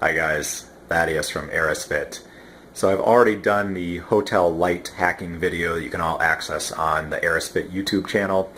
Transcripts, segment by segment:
Hi guys, Thaddeus from Eris. So I've already done the hotel light hacking video that you can all access on the Eris YouTube channel.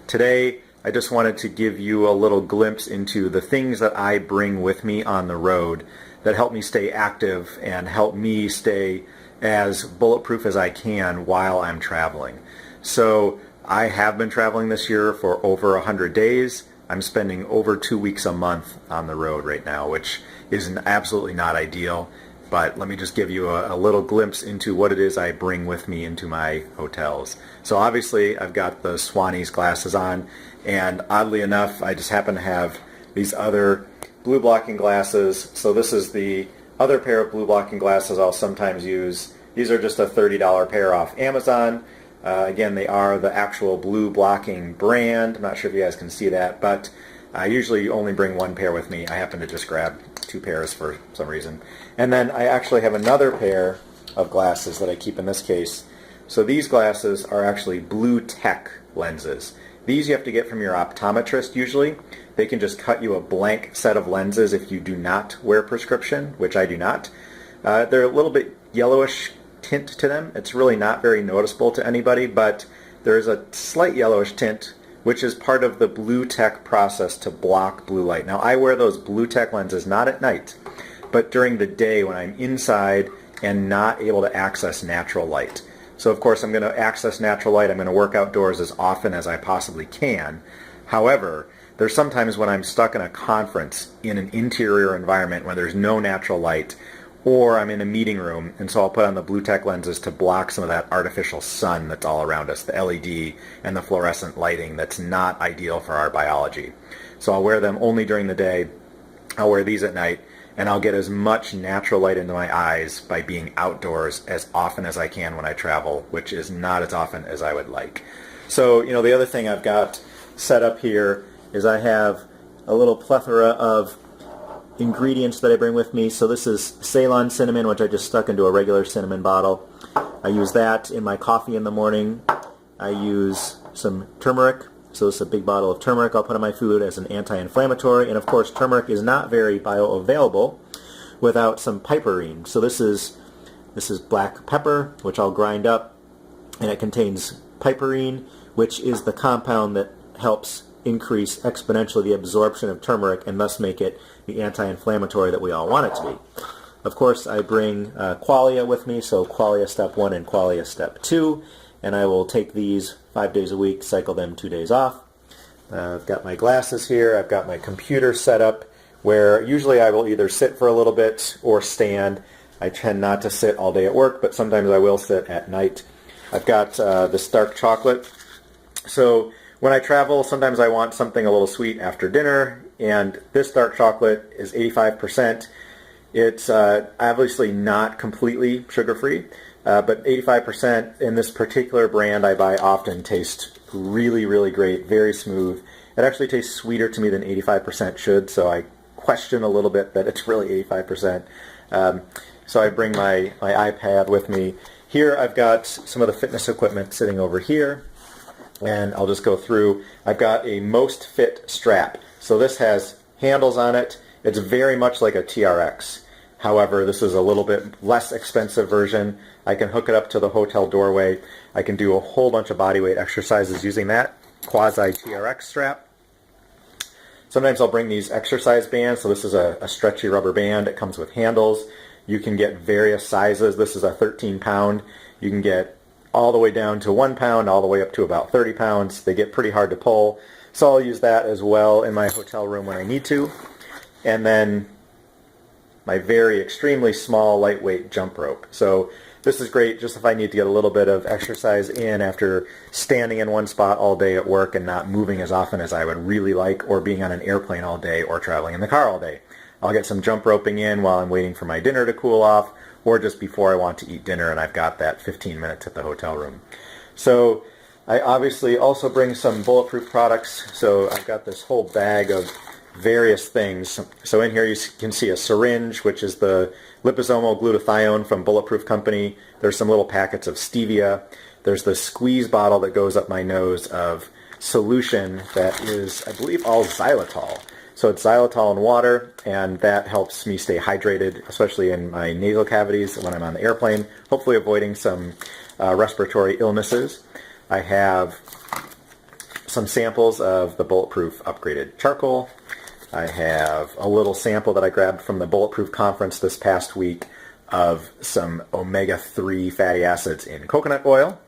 Today I just wanted to give you a little glimpse into the things that I bring with me on the road that help me stay active and help me stay as bulletproof as I can while I'm traveling. So I have been traveling this year for over 100 days. I'm spending over 2 weeks a month on the road right now, which is absolutely not ideal, but let me just give you a little glimpse into what it is I bring with me into my hotels. So obviously I've got the Swannies glasses on, and oddly enough I just happen to have these other blue blocking glasses. So this is the other pair of blue blocking glasses I'll sometimes use. These are just a $30 pair off Amazon. Again, they are the actual blue blocking brand. I'm not sure if you guys can see that, but I usually only bring one pair with me. I happen to just grab 2 pairs for some reason. And then I actually have another pair of glasses that I keep in this case. So these glasses are actually blue tech lenses. These you have to get from your optometrist usually. They can just cut you a blank set of lenses if you do not wear prescription, which I do not. They're a little bit yellowish tint to them. It's really not very noticeable to anybody, but there is a slight yellowish tint, which is part of the blue tech process to block blue light. Now I wear those blue tech lenses not at night, but during the day when I'm inside and not able to access natural light. So of course I'm going to access natural light. I'm going to work outdoors as often as I possibly can. However, there's sometimes when I'm stuck in a conference in an interior environment where there's no natural light, or I'm in a meeting room, and so I'll put on the blue tech lenses to block some of that artificial sun that's all around us, the LED and the fluorescent lighting that's not ideal for our biology. So I'll wear them only during the day, I'll wear these at night, and I'll get as much natural light into my eyes by being outdoors as often as I can when I travel, which is not as often as I would like. So, the other thing I've got set up here is I have a little plethora of ingredients that I bring with me. So this is Ceylon cinnamon, which I just stuck into a regular cinnamon bottle. I use that in my coffee in the morning. I use some turmeric. So this is a big bottle of turmeric I'll put on my food as an anti-inflammatory. And of course, turmeric is not very bioavailable without some piperine. So this is black pepper, which I'll grind up, and it contains piperine, which is the compound that helps increase exponentially the absorption of turmeric and thus make it the anti-inflammatory that we all want it to be. Of course, I bring qualia with me, so qualia step 1 and qualia step 2, and I will take these 5 days a week, cycle them 2 days off. I've got my glasses here. I've got my computer set up where usually I will either sit for a little bit or stand. I tend not to sit all day at work, but sometimes I will sit at night. I've got this dark chocolate. So when I travel, sometimes I want something a little sweet after dinner, and this dark chocolate is 85%. It's obviously not completely sugar-free, but 85% in this particular brand I buy often tastes really, really great, very smooth. It actually tastes sweeter to me than 85% should, so I question a little bit that it's really 85%. So I bring my iPad with me. Here I've got some of the fitness equipment sitting over here, and I'll just go through. I've got a Most Fit strap. So this has handles on it. It's very much like a TRX. However, this is a little bit less expensive version. I can hook it up to the hotel doorway. I can do a whole bunch of bodyweight exercises using that quasi TRX strap. Sometimes I'll bring these exercise bands. So this is a stretchy rubber band. It comes with handles. You can get various sizes. This is a 13-pound. You can get all the way down to 1 pound, all the way up to about 30 pounds. They get pretty hard to pull. So I'll use that as well in my hotel room when I need to. And then my very extremely small lightweight jump rope. So this is great just if I need to get a little bit of exercise in after standing in one spot all day at work and not moving as often as I would really like, or being on an airplane all day or traveling in the car all day. I'll get some jump roping in while I'm waiting for my dinner to cool off, or just before I want to eat dinner and I've got that 15 minutes at the hotel room. So I obviously also bring some Bulletproof products. So I've got this whole bag of various things. So in here you can see a syringe, which is the liposomal glutathione from Bulletproof Company. There's some little packets of stevia. There's the squeeze bottle that goes up my nose of solution that is, I believe, all xylitol. So it's xylitol and water, and that helps me stay hydrated, especially in my nasal cavities when I'm on the airplane, hopefully avoiding some respiratory illnesses. I have some samples of the Bulletproof upgraded charcoal. I have a little sample that I grabbed from the Bulletproof conference this past week of some omega-3 fatty acids in coconut oil.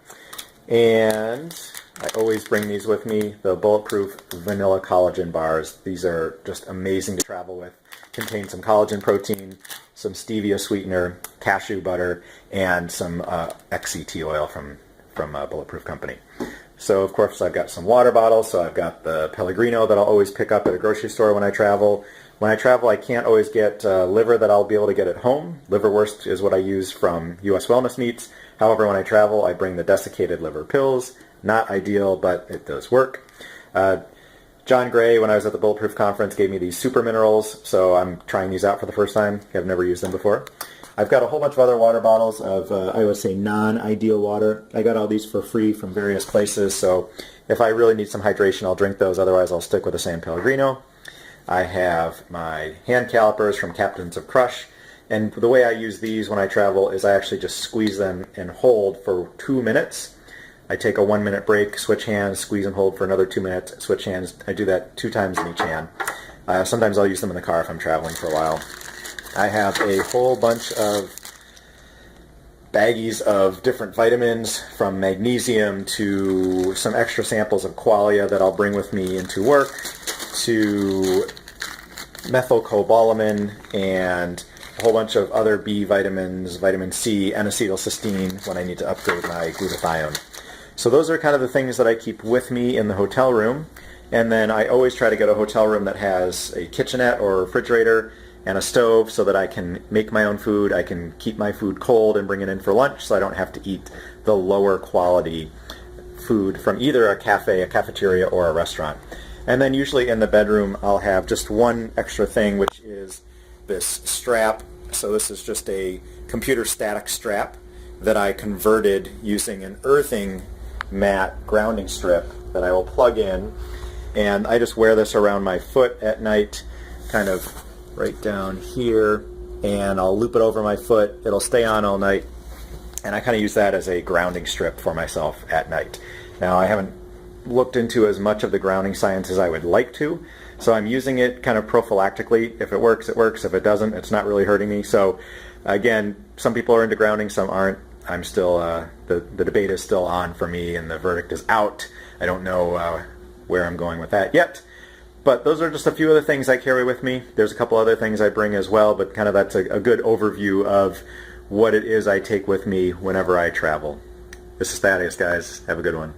And I always bring these with me, the Bulletproof vanilla collagen bars. These are just amazing to travel with. Contain some collagen protein, some stevia sweetener, cashew butter, and some XCT oil from Bulletproof Company. So of course I've got some water bottles, so I've got the Pellegrino that I'll always pick up at a grocery store when I travel. When I travel, I can't always get liver that I'll be able to get at home. Liverwurst is what I use from U.S. Wellness Meats. However, when I travel, I bring the desiccated liver pills. Not ideal, but it does work. John Gray, when I was at the Bulletproof Conference, gave me these super minerals, so I'm trying these out for the first time. I've never used them before. I've got a whole bunch of other water bottles of, I would say, non-ideal water. I got all these for free from various places, so if I really need some hydration, I'll drink those. Otherwise, I'll stick with the San Pellegrino. I have my hand calipers from Captains of Crush, and the way I use these when I travel is I actually just squeeze them and hold for 2 minutes. I take a 1 minute break, switch hands, squeeze and hold for another 2 minutes, switch hands. I do that 2 times in each hand. Sometimes I'll use them in the car if I'm traveling for a while. I have a whole bunch of baggies of different vitamins, from magnesium to some extra samples of qualia that I'll bring with me into work, to methylcobalamin and a whole bunch of other B vitamins, vitamin C, N-acetylcysteine when I need to upgrade my glutathione. So those are kind of the things that I keep with me in the hotel room. And then I always try to get a hotel room that has a kitchenette or a refrigerator and a stove so that I can make my own food. I can keep my food cold and bring it in for lunch, so I don't have to eat the lower quality food from either a cafe, a cafeteria, or a restaurant. And then usually in the bedroom I'll have just one extra thing, which is this strap. So this is just a computer static strap that I converted using an earthing mat grounding strip that I will plug in, and I just wear this around my foot at night, kind of right down here, and I'll loop it over my foot. It'll stay on all night, and I kind of use that as a grounding strip for myself at night. Now, I haven't looked into as much of the grounding science as I would like to, so I'm using it kind of prophylactically. If it works, it works. If it doesn't, it's not really hurting me. So again, some people are into grounding, some aren't. I'm still, the debate is still on for me, and the verdict is out. I don't know where I'm going with that yet. But those are just a few of the things I carry with me. There's a couple other things I bring as well, but kind of that's a good overview of what it is I take with me whenever I travel. This is Thaddeus, guys. Have a good one.